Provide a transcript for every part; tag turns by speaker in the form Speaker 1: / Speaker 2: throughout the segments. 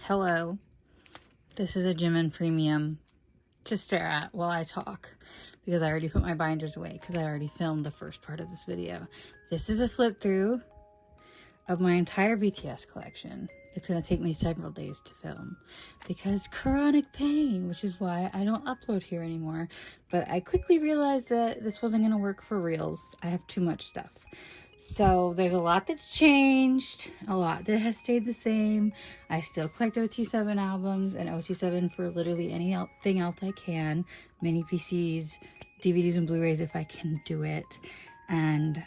Speaker 1: Hello, this is a jimin premium to stare at while I talk because I already put my binders away because I already filmed the first part of this video. This is a flip through of my entire BTS collection. It's going to take me several days to film because chronic pain, which is why I don't upload here anymore. But I quickly realized that this wasn't going to work for reals. I have too much stuff. So there's a lot that's changed, a lot that has stayed the same. I still collect OT7 albums and OT7 for literally anything else I can. Mini PCs, DVDs and Blu-rays if I can do it. And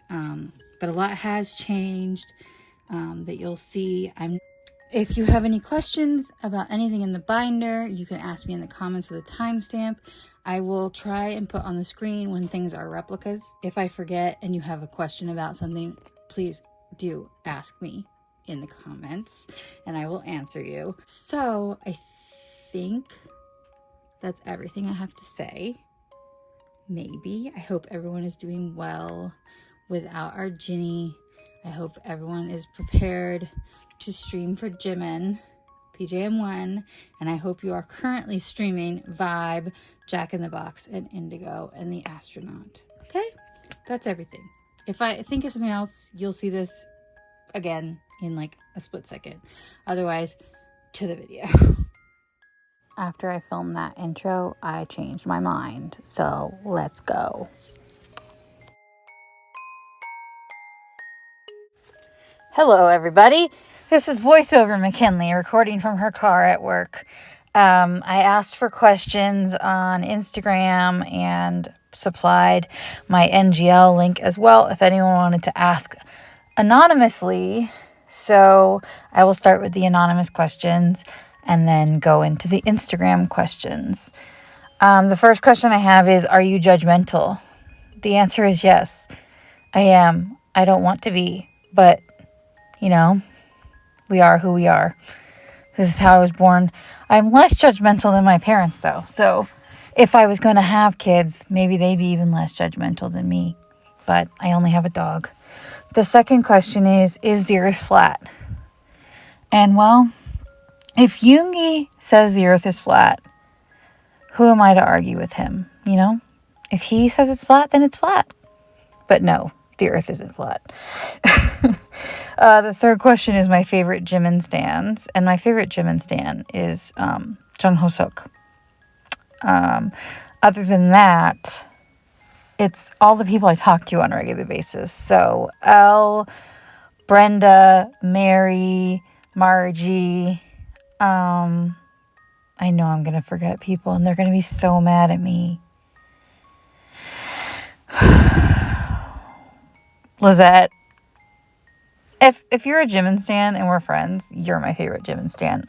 Speaker 1: but a lot has changed that you'll see. If you have any questions about anything in the binder, you can ask me in the comments with a timestamp. I will try and put on the screen when things are replicas. If I forget and you have a question about something, please do ask me in the comments and I will answer you. So I think that's everything I have to say. Maybe. I hope everyone is doing well without our Ginny. I hope everyone is prepared to stream for Jimin, PJM1, and I hope you are currently streaming Vibe, Jack in the Box, and Indigo, and the Astronaut. Okay? That's everything. If I think of something else, you'll see this again in like a split second. Otherwise, to the video. After I filmed that intro, I changed my mind. So let's go. Hello, everybody. This is VoiceOver McKinley recording from her car at work. I asked for questions on Instagram and supplied my NGL link as well if anyone wanted to ask anonymously. So I will start with the anonymous questions and then go into the Instagram questions. The first question I have is, are you judgmental? The answer is yes, I am. I don't want to be, but you know, we are who we are. This is how I was born. I'm less judgmental than my parents, though. So if I was going to have kids, maybe they'd be even less judgmental than me. But I only have a dog. The second question is the earth flat? And well, if Yoongi says the earth is flat, who am I to argue with him? You know, if he says it's flat, then it's flat. But no, the earth isn't flat. The third question is my favorite Jimin stans, and my favorite Jimin stan is Jung Ho-seok. Other than that, it's all the people I talk to on a regular basis. So Elle, Brenda, Mary, Margie. I know I'm gonna forget people, and they're gonna be so mad at me. Lizette. If you're a Jimin stan and we're friends, you're my favorite Jimin stan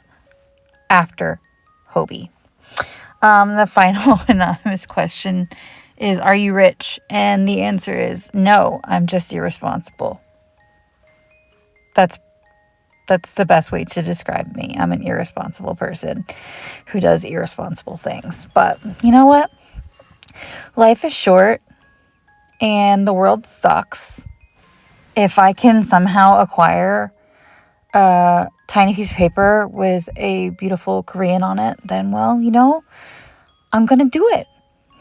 Speaker 1: after Hobie. The final anonymous question is, are you rich? And the answer is no, I'm just irresponsible. That's the best way to describe me. I'm an irresponsible person who does irresponsible things. But you know what? Life is short and the world sucks. If I can somehow acquire a tiny piece of paper with a beautiful Korean on it, then, well, you know, I'm going to do it.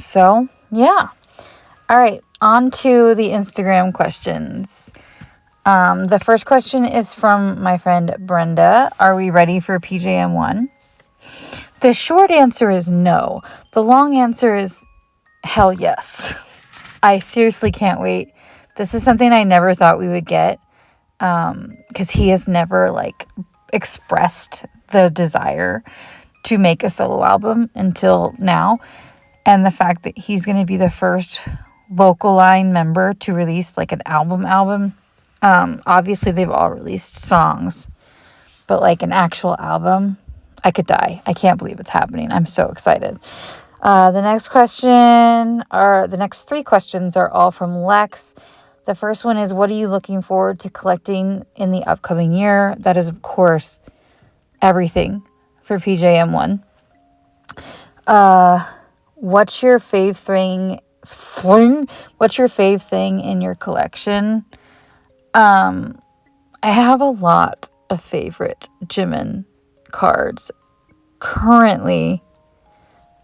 Speaker 1: So, yeah. All right, on to the Instagram questions. The first question is from my friend Brenda. Are we ready for PJM1? The short answer is no. The long answer is hell yes. I seriously can't wait. This is something I never thought we would get because he has never expressed the desire to make a solo album until now. And the fact that he's going to be the first vocal line member to release an album. Obviously, they've all released songs, but an actual album, I could die. I can't believe it's happening. I'm so excited. The next three questions are all from Lex. The first one is, what are you looking forward to collecting in the upcoming year? That is, of course, everything for PJM1. What's your fave thing? What's your fave thing in your collection? I have a lot of favorite Jimin cards. Currently,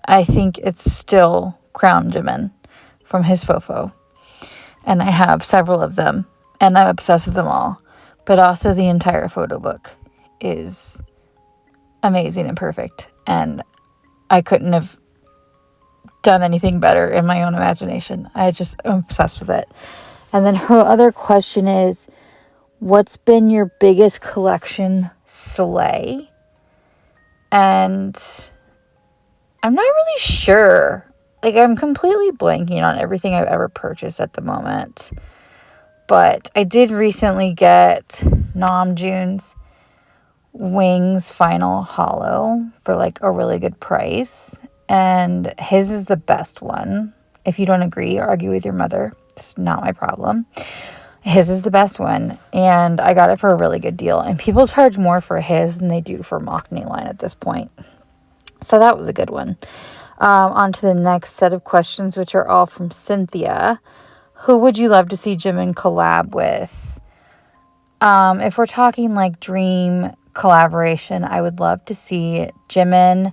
Speaker 1: I think it's still Crown Jimin from his Fofo. And I have several of them, and I'm obsessed with them all. But also the entire photo book is amazing and perfect. And I couldn't have done anything better in my own imagination. I just am obsessed with it. And then her other question is, what's been your biggest collection slay? And I'm not really sure. Like, I'm completely blanking on everything I've ever purchased at the moment. But I did recently get Namjoon's Wings Final Hollow for like a really good price. And his is the best one. If you don't agree, argue with your mother. It's not my problem. His is the best one. And I got it for a really good deal. And people charge more for his than they do for Machne line at this point. So that was a good one. On to the next set of questions, which are all from Cynthia. Who would you love to see Jimin collab with? If we're talking like dream collaboration, I would love to see Jimin,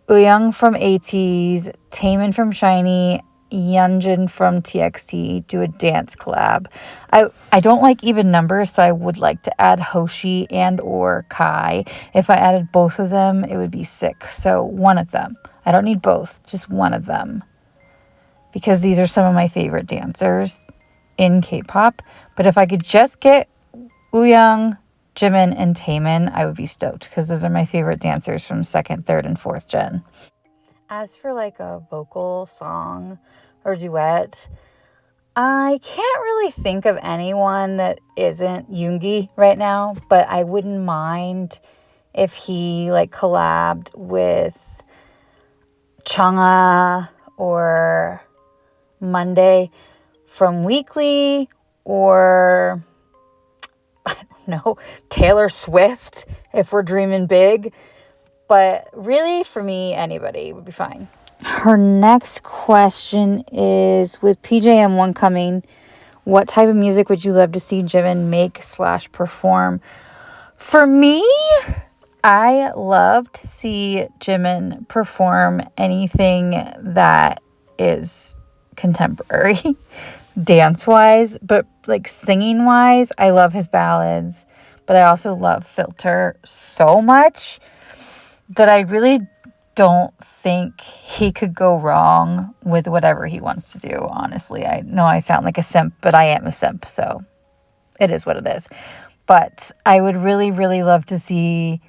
Speaker 1: Uyoung from ATEEZ, Taemin from SHINee, Yeonjun from TXT do a dance collab. I don't like even numbers, so I would like to add Hoshi and or Kai. If I added both of them, it would be 6. So one of them. I don't need both, just one of them. Because these are some of my favorite dancers in K-pop. But if I could just get Uyoung, Jimin, and Taemin, I would be stoked. Because those are my favorite dancers from 2nd, 3rd, and 4th gen. As for like a vocal song or duet, I can't really think of anyone that isn't Yoongi right now. But I wouldn't mind if he like collabed with Chang'a or Monday from Weekly, or I don't know, Taylor Swift if we're dreaming big. But really, for me, anybody would be fine. Her next question is, with PJM1 coming, what type of music would you love to see Jimin make/perform? For me, I love to see Jimin perform anything that is contemporary, dance-wise, but like singing-wise, I love his ballads, but I also love Filter so much that I really don't think he could go wrong with whatever he wants to do, honestly. I know I sound like a simp, but I am a simp, so it is what it is. But I would really, really love to see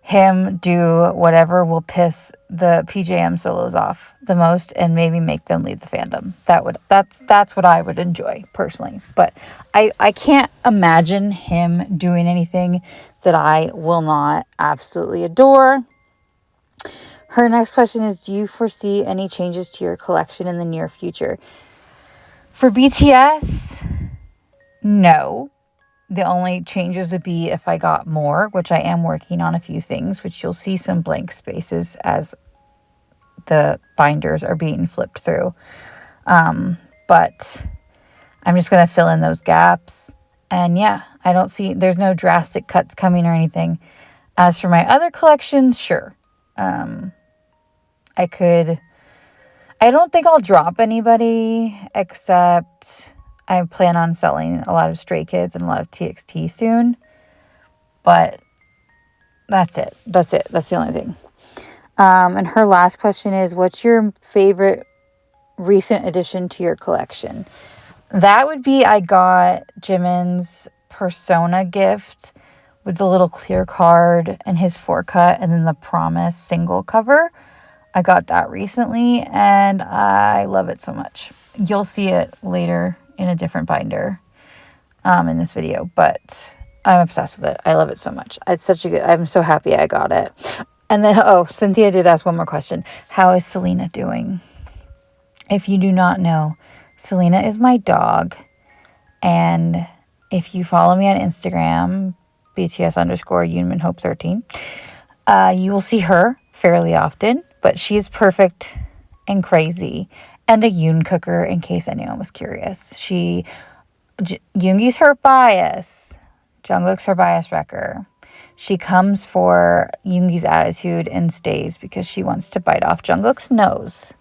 Speaker 1: him do whatever will piss the PJM solos off the most and maybe make them leave the fandom. That's what I would enjoy personally. But I can't imagine him doing anything that I will not absolutely adore. Her next question is, do you foresee any changes to your collection in the near future? For BTS, no. The only changes would be if I got more, which I am working on a few things, which you'll see some blank spaces as the binders are being flipped through. But I'm just going to fill in those gaps. And yeah, there's no drastic cuts coming or anything. As for my other collections, sure. I don't think I'll drop anybody, except I plan on selling a lot of Stray Kids and a lot of TXT soon. But that's it. That's the only thing. And her last question is, what's your favorite recent addition to your collection? That would be, I got Jimin's Persona gift with the little clear card and his 4-cut and then the Promise single cover. I got that recently and I love it so much. You'll see it later in a different binder in this video, but I'm obsessed with it. I love it so much. I'm so happy I got it. And then, Cynthia did ask one more question. How is Selena doing? If you do not know, Selena is my dog. And if you follow me on Instagram, BTS_Younminhope13, you will see her fairly often. But she's perfect and crazy and a Yoon cooker, in case anyone was curious. Yoongi's her bias. Jungkook's her bias wrecker. She comes for Yoongi's attitude and stays because she wants to bite off Jungkook's nose.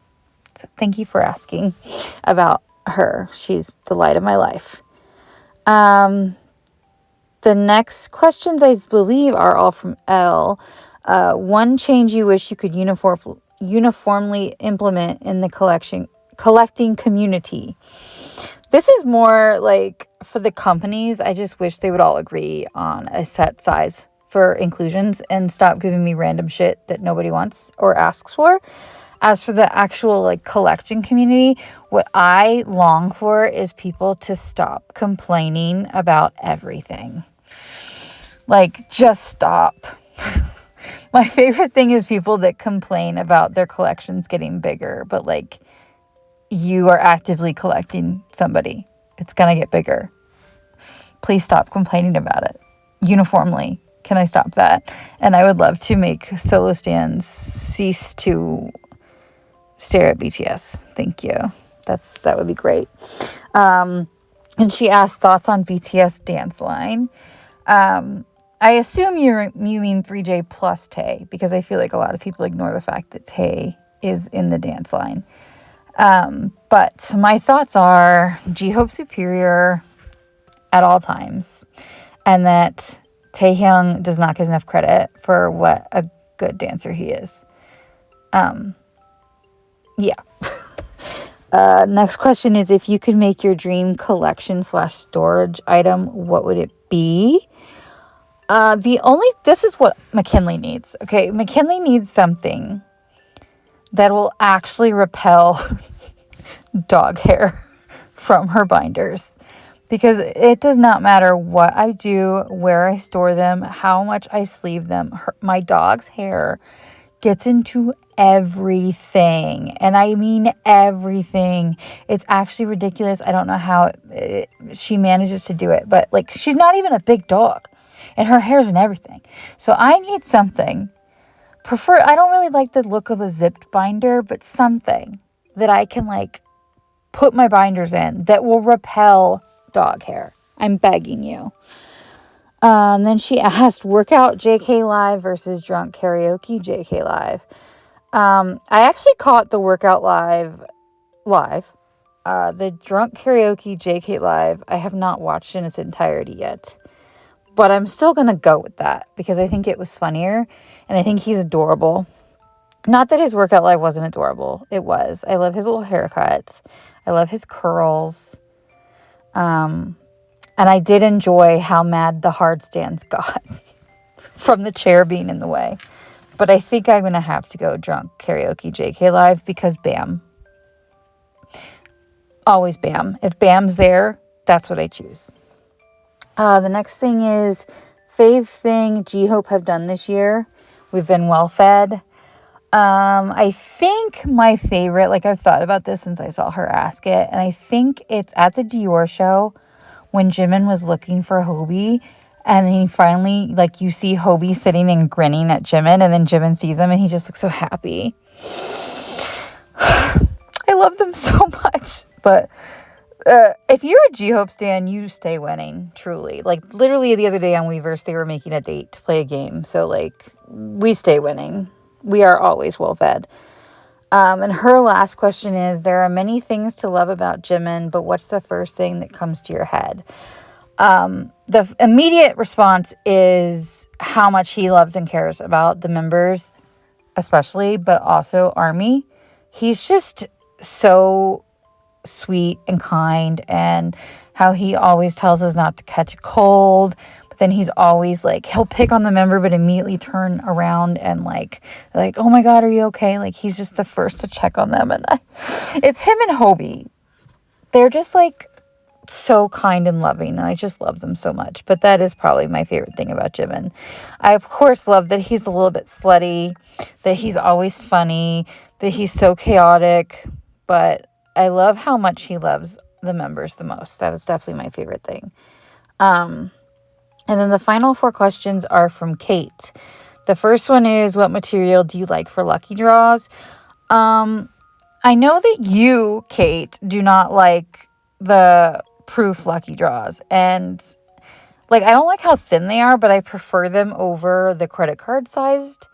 Speaker 1: So thank you for asking about her. She's the light of my life. The next questions, I believe, are all from L. One change you wish you could uniformly implement in the collecting community. This is more like for the companies. I just wish they would all agree on a set size for inclusions and stop giving me random shit that nobody wants or asks for. As for the actual like collection community, what I long for is people to stop complaining about everything. Like, just stop. My favorite thing is people that complain about their collections getting bigger, but like, you are actively collecting somebody. It's gonna get bigger. Please stop complaining about it uniformly. Can I stop that? And I would love to make solo stands cease to stare at BTS. Thank you. That would be great. And she asked thoughts on BTS dance line. I assume you mean 3J plus Tae, because I feel like a lot of people ignore the fact that Tae is in the dance line. But my thoughts are J-Hope superior at all times, and that Taehyung does not get enough credit for what a good dancer he is. Yeah. Next question is, if you could make your dream collection / storage item, what would it be? This is what McKinley needs. Okay, McKinley needs something that will actually repel dog hair from her binders. Because it does not matter what I do, where I store them, how much I sleeve them. My dog's hair gets into everything. And I mean everything. It's actually ridiculous. I don't know how she manages to do it. But like, she's not even a big dog. And her hair's in everything. So I need something. I don't really like the look of a zipped binder, but something that I can like put my binders in that will repel dog hair. I'm begging you. Then she asked, workout JK Live versus drunk karaoke JK Live. I actually caught the workout live. The drunk karaoke JK Live, I have not watched in its entirety yet. But I'm still going to go with that because I think it was funnier and I think he's adorable. Not that his workout live wasn't adorable. It was. I love his little haircuts. I love his curls. And I did enjoy how mad the hard stands got from the chair being in the way. But I think I'm going to have to go drunk karaoke JK Live because Bam. Always Bam. If Bam's there, that's what I choose. The next thing is fave thing J-Hope have done this year. We've been well fed. I think my favorite, like I've thought about this since I saw her ask it, and I think it's at the Dior show when Jimin was looking for Hobie, and he finally, like, you see Hobie sitting and grinning at Jimin, and then Jimin sees him and he just looks so happy. I love them so much. But if you're a J-Hope stan, you stay winning, truly. Like, literally the other day on Weverse, they were making a date to play a game. So, like, we stay winning. We are always well fed. And her last question is, there are many things to love about Jimin, but what's the first thing that comes to your head? The immediate response is how much he loves and cares about the members, especially, but also ARMY. He's just so sweet and kind, and how he always tells us not to catch a cold, but then he's always like, he'll pick on the member but immediately turn around and like oh my god, are you okay? Like, he's just the first to check on them. And it's him and Hobie. They're just like so kind and loving, and I just love them so much. But that is probably my favorite thing about Jimin. I of course love that he's a little bit slutty, that he's always funny, that he's so chaotic, but I love how much he loves the members the most. That is definitely my favorite thing. And then the final 4 questions are from Kate. The first one is, what material do you like for lucky draws? I know that you, Kate, do not like the proof lucky draws. And Like, I don't like how thin they are, but I prefer them over the credit card sized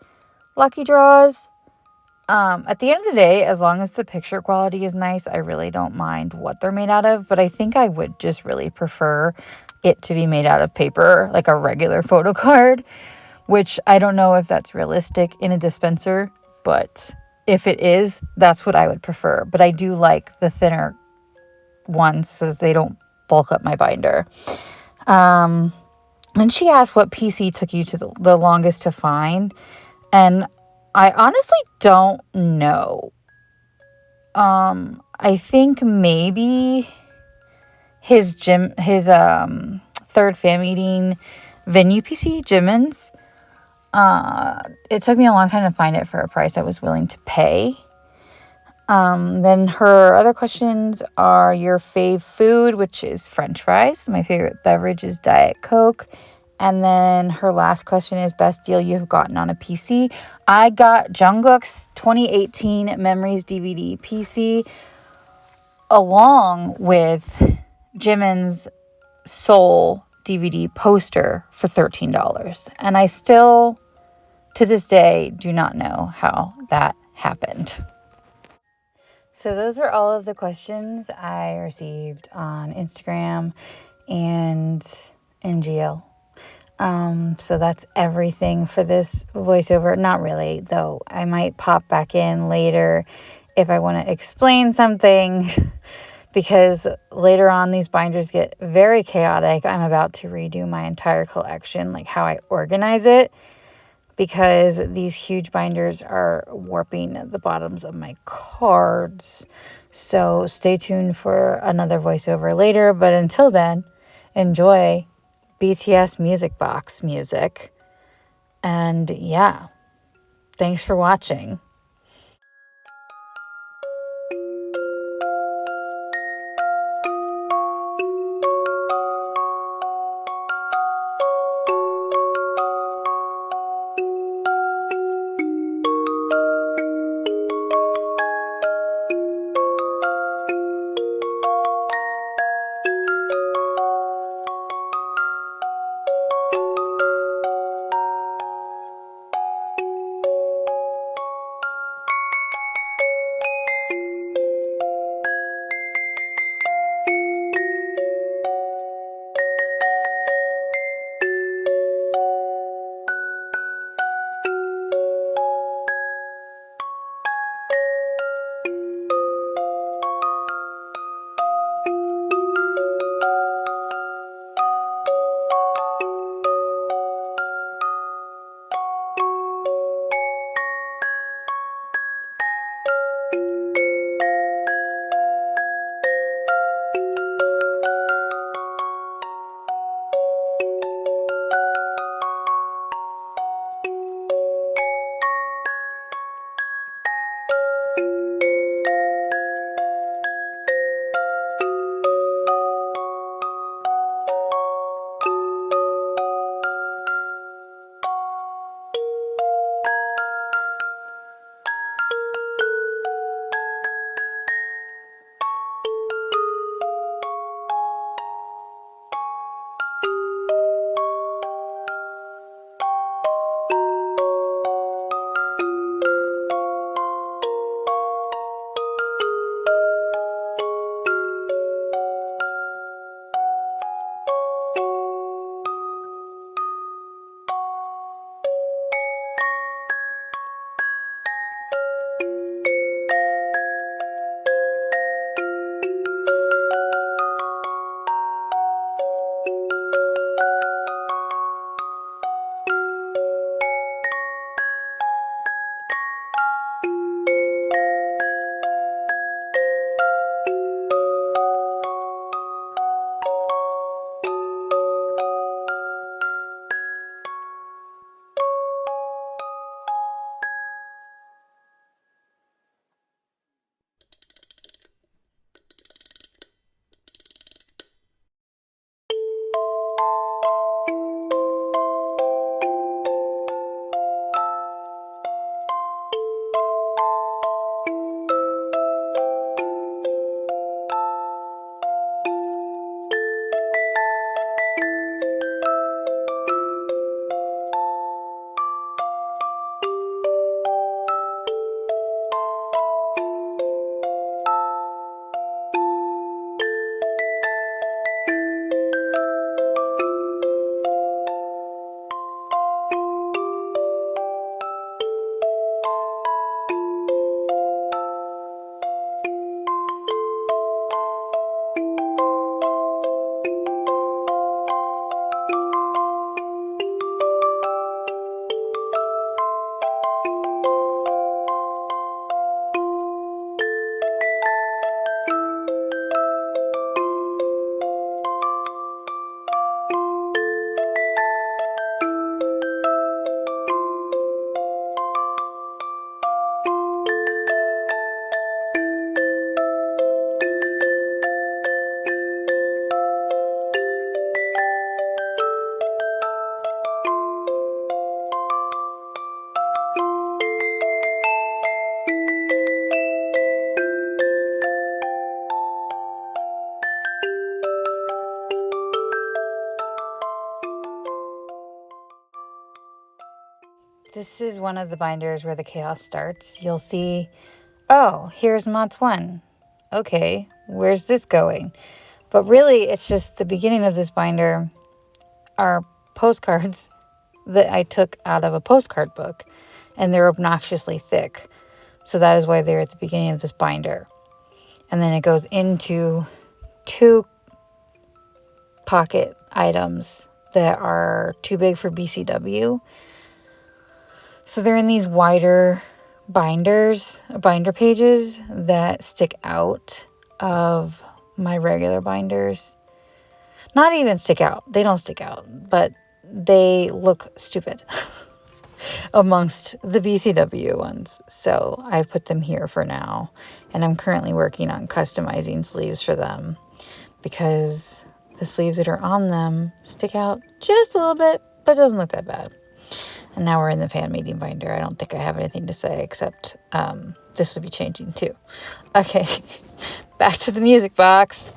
Speaker 1: Lucky Draws. At the end of the day, as long as the picture quality is nice, I really don't mind what they're made out of. But I think I would just really prefer it to be made out of paper, like a regular photo card, which I don't know if that's realistic in a dispenser, but if it is, that's what I would prefer. But I do like the thinner ones so that they don't bulk up my binder. And she asked what PC took you to the longest to find. And I honestly don't know. I think maybe his third fan meeting venue PC, Jimin's. It took me a long time to find it for a price I was willing to pay. Then her other questions are your fave food, which is French fries. My favorite beverage is Diet Coke. And then her last question is best deal you've gotten on a PC. I got Jungkook's 2018 Memories DVD PC along with Jimin's Soul DVD poster for $13. And I still, to this day, do not know how that happened. So those are all of the questions I received on Instagram and in GL. So that's everything for this voiceover. Not really, though. I might pop back in later if I want to explain something because later on these binders get very chaotic. I'm about to redo my entire collection, like how I organize it, because these huge binders are warping the bottoms of my cards. So stay tuned for another voiceover later. But until then, enjoy BTS Music Box music. And yeah, thanks for watching. This is one of the binders where the chaos starts. You'll see, oh, here's Mott's 1. Okay, where's this going? But really, it's just the beginning of this binder are postcards that I took out of a postcard book, and they're obnoxiously thick. So that is why they're at the beginning of this binder. And then it goes into 2 pocket items that are too big for BCW. So they're in these wider binder pages that stick out of my regular binders. Not even stick out. They don't stick out, but they look stupid amongst the BCW ones. So I put them here for now. And I'm currently working on customizing sleeves for them because the sleeves that are on them stick out just a little bit, but it doesn't look that bad. And now we're in the fan meeting binder. I don't think I have anything to say except this will be changing too. Okay, back to the music box.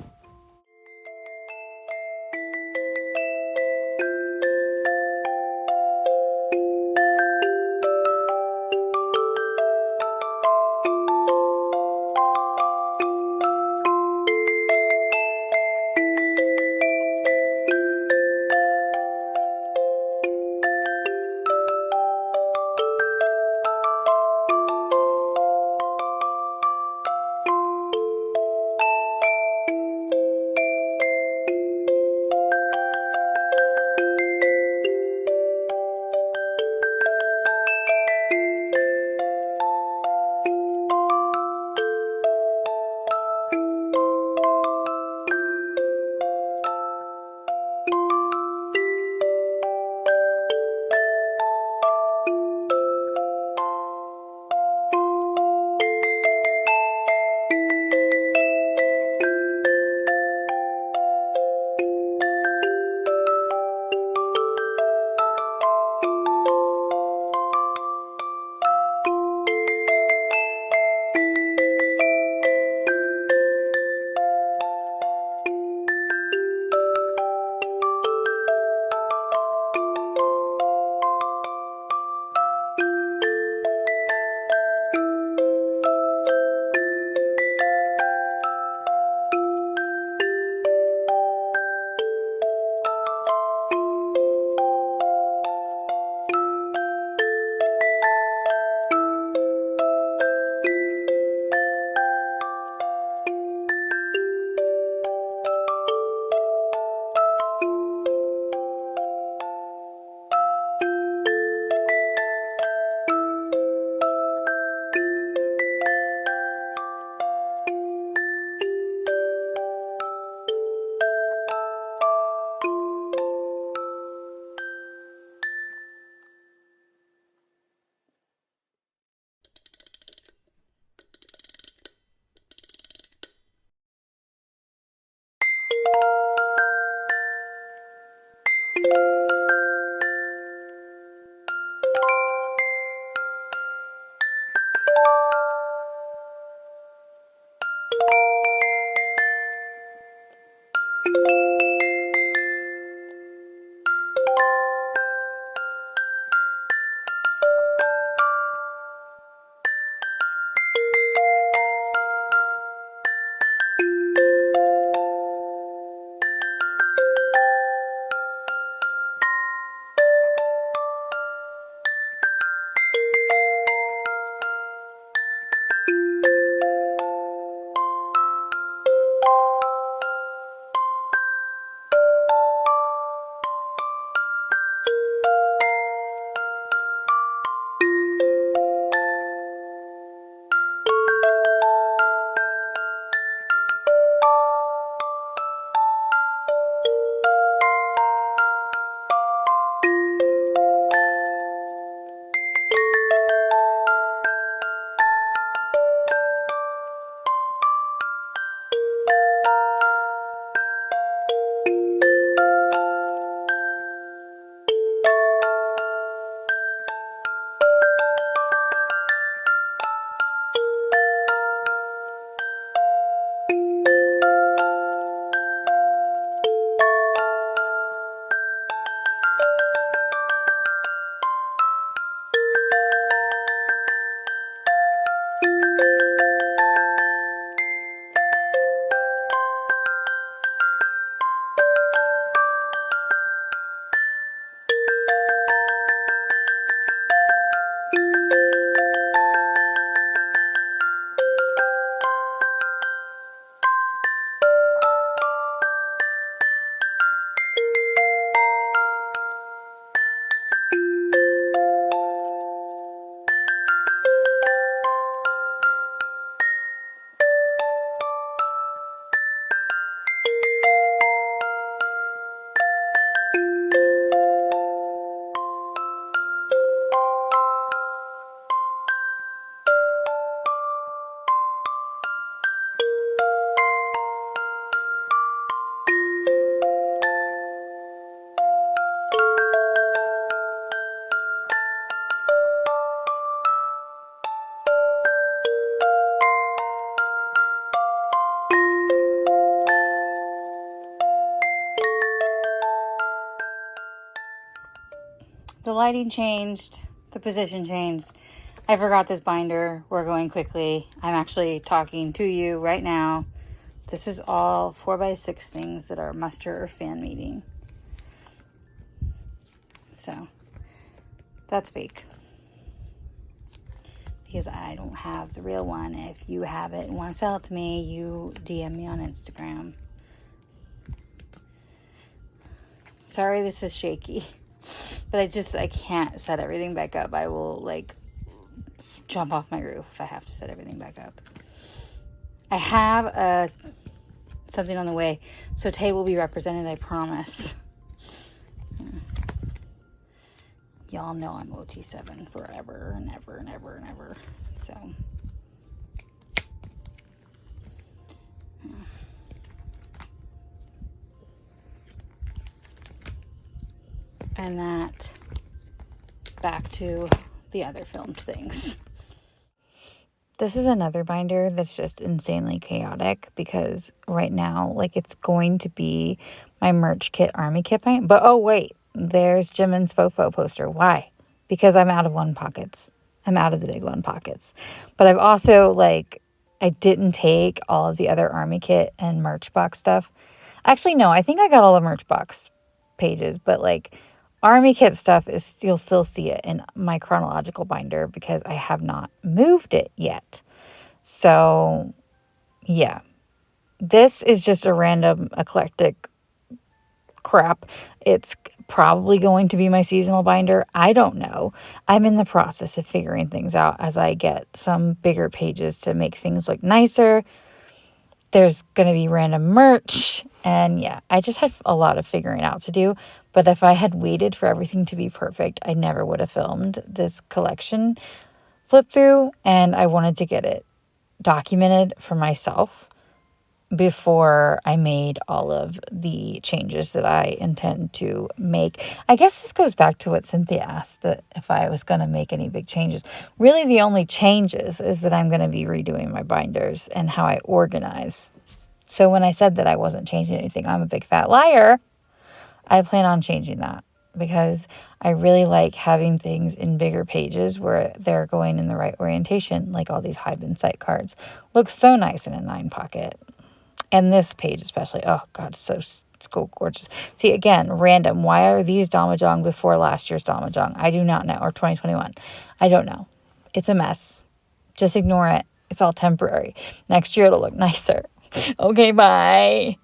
Speaker 1: lighting changed. The position changed. I forgot this binder. We're going quickly. I'm actually talking to you right now. This is all 4x6 things that are muster or fan meeting. So that's fake. Because I don't have the real one. If you have it and want to sell it to me, you DM me on Instagram. Sorry this is shaky. But I can't set everything back up. I will like jump off my roof if I have to set everything back up. I have something on the way, so Tay will be represented, I promise. Y'all know I'm OT7 forever and ever and ever and ever. So and that back to the other filmed things. This is another binder that's just insanely chaotic because right now, like, it's going to be my merch kit, army kit binder. But oh wait, there's Jimin's Fofo poster. Why? Because I'm out of one pockets. I'm out of the big one pockets. But I've also, like, I didn't take all of the other army kit and merch box stuff. Actually, no, I think I got all the merch box pages, but like army kit stuff is, you'll still see it in my chronological binder because I have not moved it yet. So yeah, this is just a random eclectic crap. It's probably going to be my seasonal binder. I don't know. I'm in the process of figuring things out as I get some bigger pages to make things look nicer. There's going to be random merch. And yeah, I just had a lot of figuring out to do. But if I had waited for everything to be perfect, I never would have filmed this collection flip through. And I wanted to get it documented for myself before I made all of the changes that I intend to make. I guess this goes back to what Cynthia asked, that if I was going to make any big changes. Really, the only changes is that I'm going to be redoing my binders and how I organize. So when I said that I wasn't changing anything, I'm a big fat liar. I plan on changing that because I really like having things in bigger pages where they're going in the right orientation, like all these hide-bin sight cards. Looks so nice in a 9 pocket. And this page especially, oh God, so gorgeous. See, again, random. Why are these Damajang before last year's Damajang? I do not know. Or 2021. I don't know. It's a mess. Just ignore it. It's all temporary. Next year it'll look nicer. Okay, bye.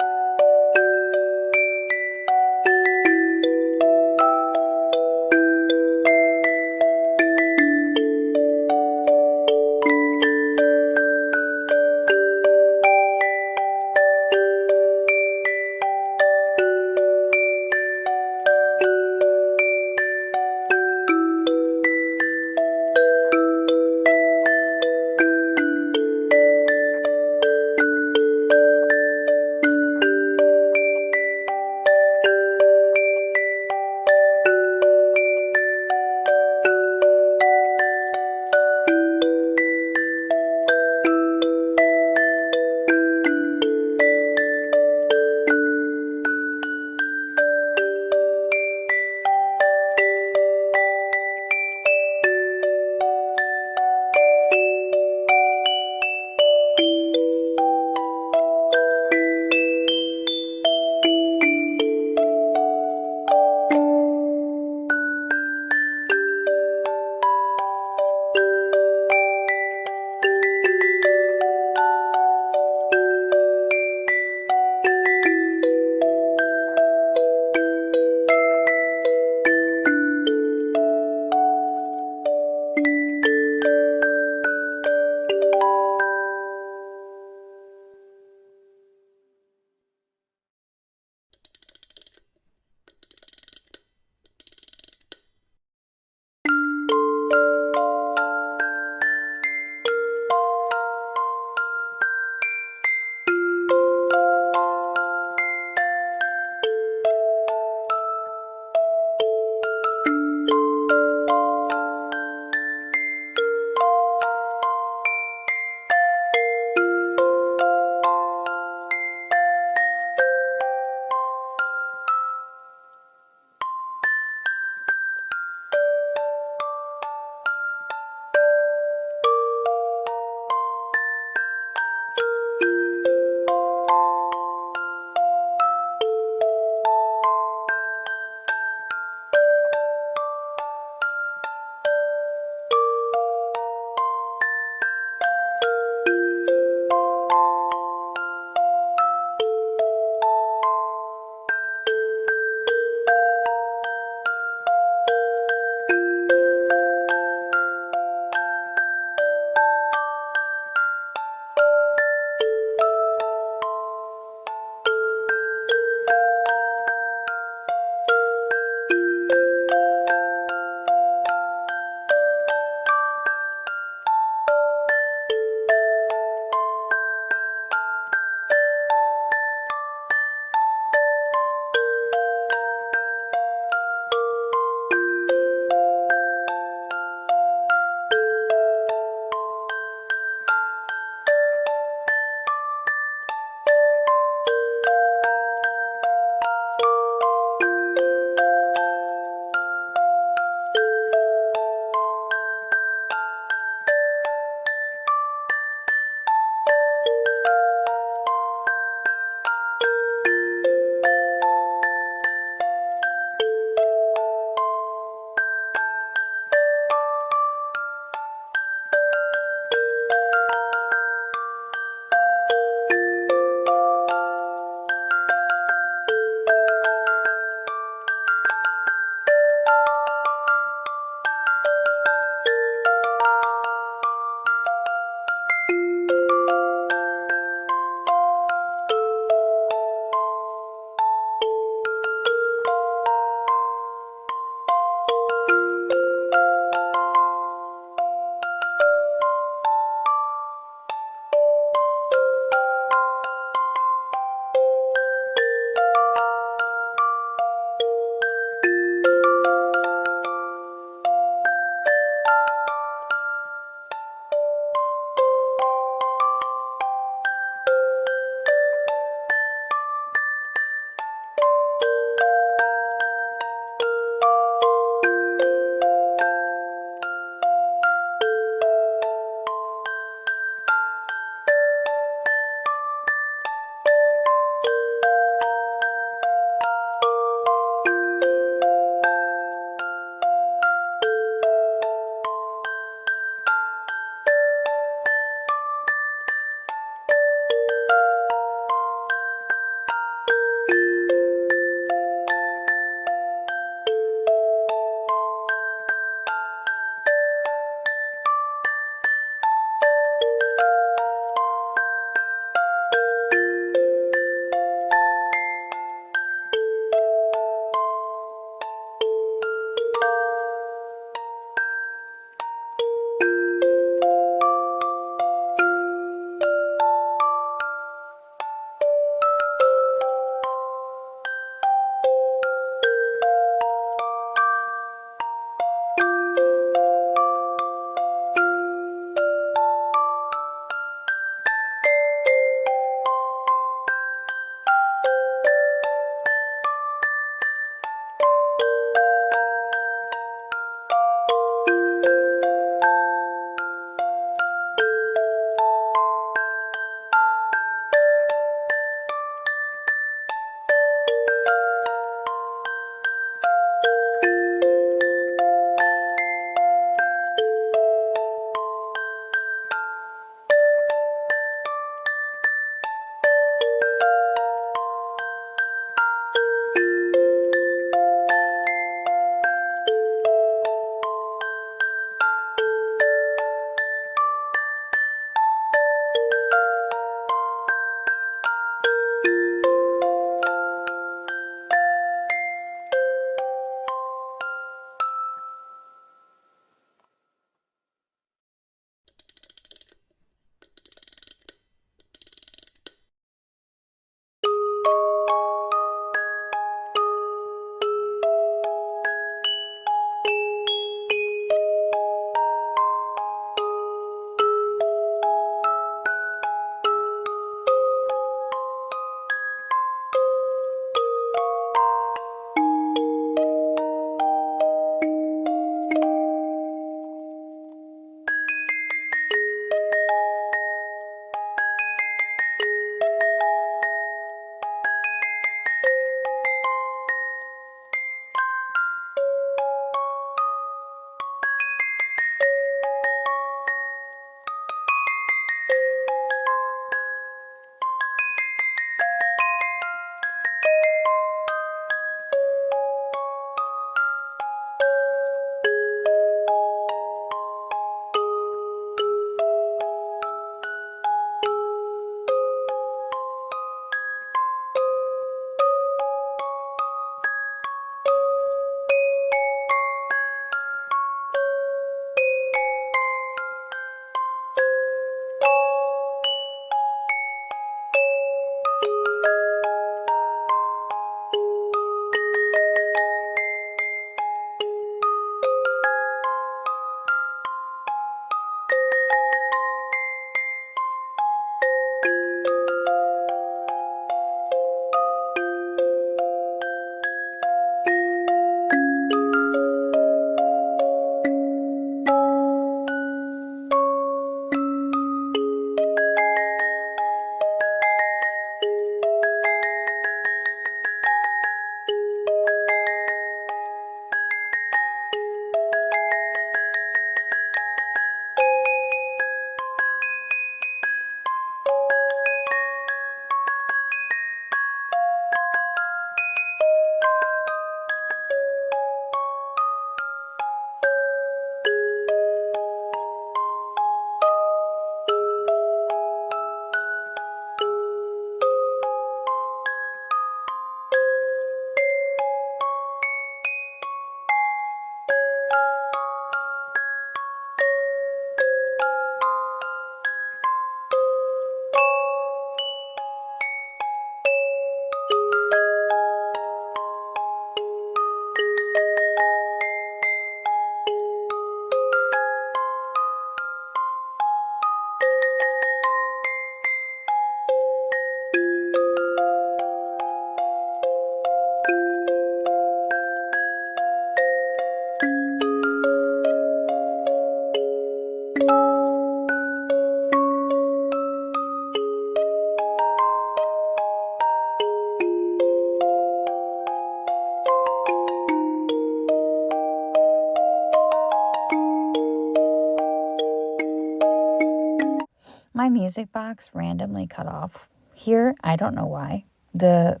Speaker 1: music box randomly cut off here. I don't know why. The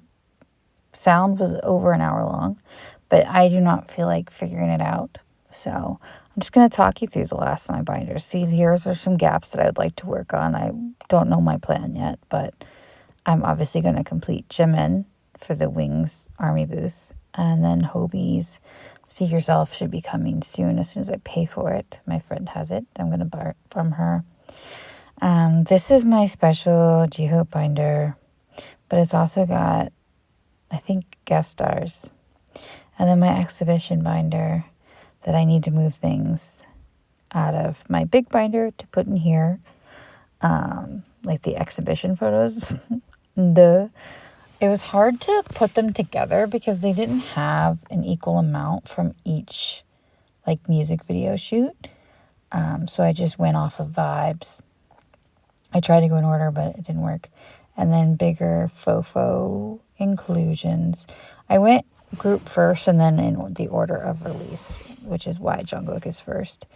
Speaker 1: sound was over an hour long, but I do not feel like figuring it out. So I'm just going to talk you through the last of my binders. See, here's are some gaps that I would like to work on. I don't know my plan yet, but I'm obviously going to complete Jimin for the Wings Army booth. And then Hobie's Speak Yourself should be coming soon as I pay for it. My friend has it. I'm going to buy it from her. This is my special J-Hope binder, but it's also got, I think, guest stars. And then my exhibition binder that I need to move things out of my big binder to put in here. Like the exhibition photos. Duh. It was hard to put them together because they didn't have an equal amount from each like music video shoot. So I just went off of vibes. I tried to go in order, but it didn't work. And then bigger fofo inclusions. I went group first and then in the order of release, which is why Jungkook is first.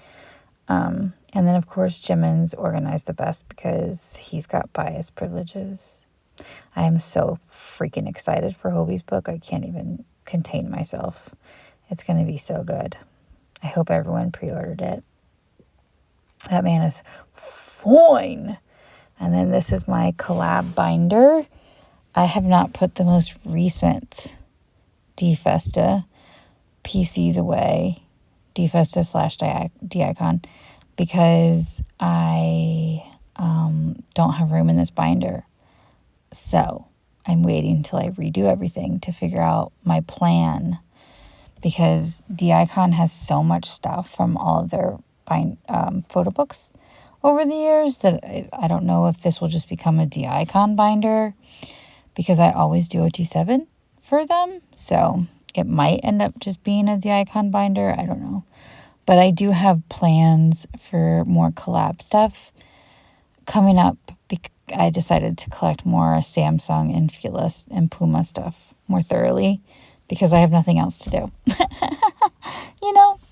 Speaker 1: And then, of course, Jimin's organized the best because he's got bias privileges. I am so freaking excited for Hobie's book. I can't even contain myself. It's going to be so good. I hope everyone pre-ordered it. That man is fine. And then this is my collab binder. I have not put the most recent DFesta PCs away. DFesta / D-Icon. Because I don't have room in this binder. So I'm waiting until I redo everything to figure out my plan, because D-Icon has so much stuff from all of their photo books over the years that I don't know if this will just become a D-Icon binder, because I always do a G7 for them. So it might end up just being a D-Icon binder. I don't know. But I do have plans for more collab stuff coming up. I decided to collect more Samsung and Fila and Puma stuff more thoroughly because I have nothing else to do.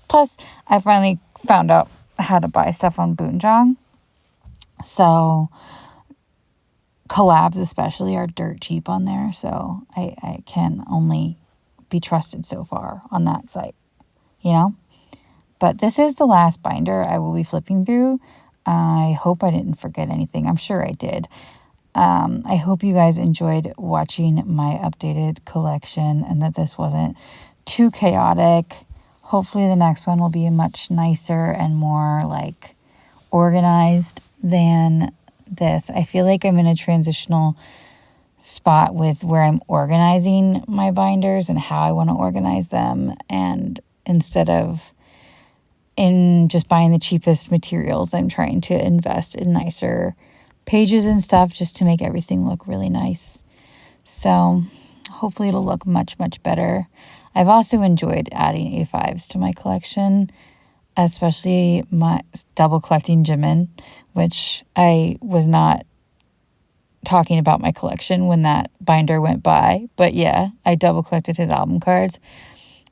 Speaker 1: Plus I finally found out how to buy stuff on Boonjong. So collabs especially are dirt cheap on there. So I can only be trusted so far on that site, But this is the last binder I will be flipping through. I hope I didn't forget anything. I'm sure I did. I hope you guys enjoyed watching my updated collection and that this wasn't too chaotic. Hopefully the next one will be much nicer and more like organized than this. I feel like I'm in a transitional spot with where I'm organizing my binders and how I want to organize them. And instead of in just buying the cheapest materials, I'm trying to invest in nicer pages and stuff just to make everything look really nice. So hopefully it'll look much, much better. I've also enjoyed adding A5s to my collection, especially my double collecting Jimin, which I was not talking about my collection when that binder went by. But yeah, I double collected his album cards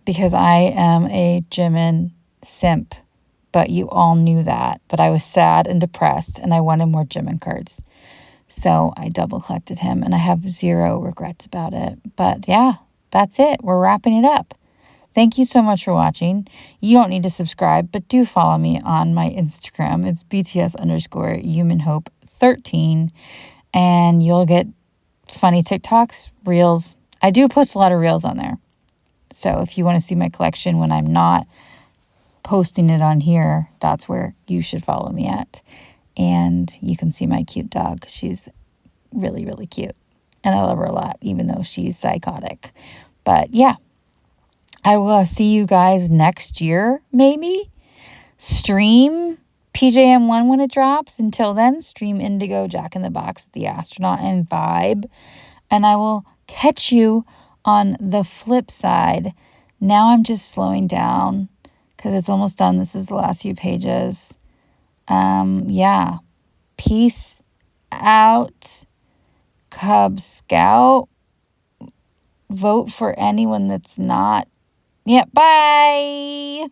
Speaker 1: because I am a Jimin simp, but you all knew that. But I was sad and depressed and I wanted more Jimin cards. So I double collected him and I have zero regrets about it. But yeah, that's it. We're wrapping it up. Thank you so much for watching. You don't need to subscribe, but do follow me on my Instagram. It's BTS_YuminHope13. And you'll get funny TikToks, reels. I do post a lot of reels on there. So if you want to see my collection when I'm not posting it on here, that's where you should follow me at. And you can see my cute dog. She's really, really cute. And I love her a lot, even though she's psychotic. But yeah, I will see you guys next year, maybe. Stream PJM1 when it drops. Until then, stream Indigo, Jack in the Box, The Astronaut, and Vibe. And I will catch you on the flip side. Now I'm just slowing down because it's almost done. This is the last few pages. Yeah. Peace out, Cub Scout. Vote for anyone that's not. Yeah, bye.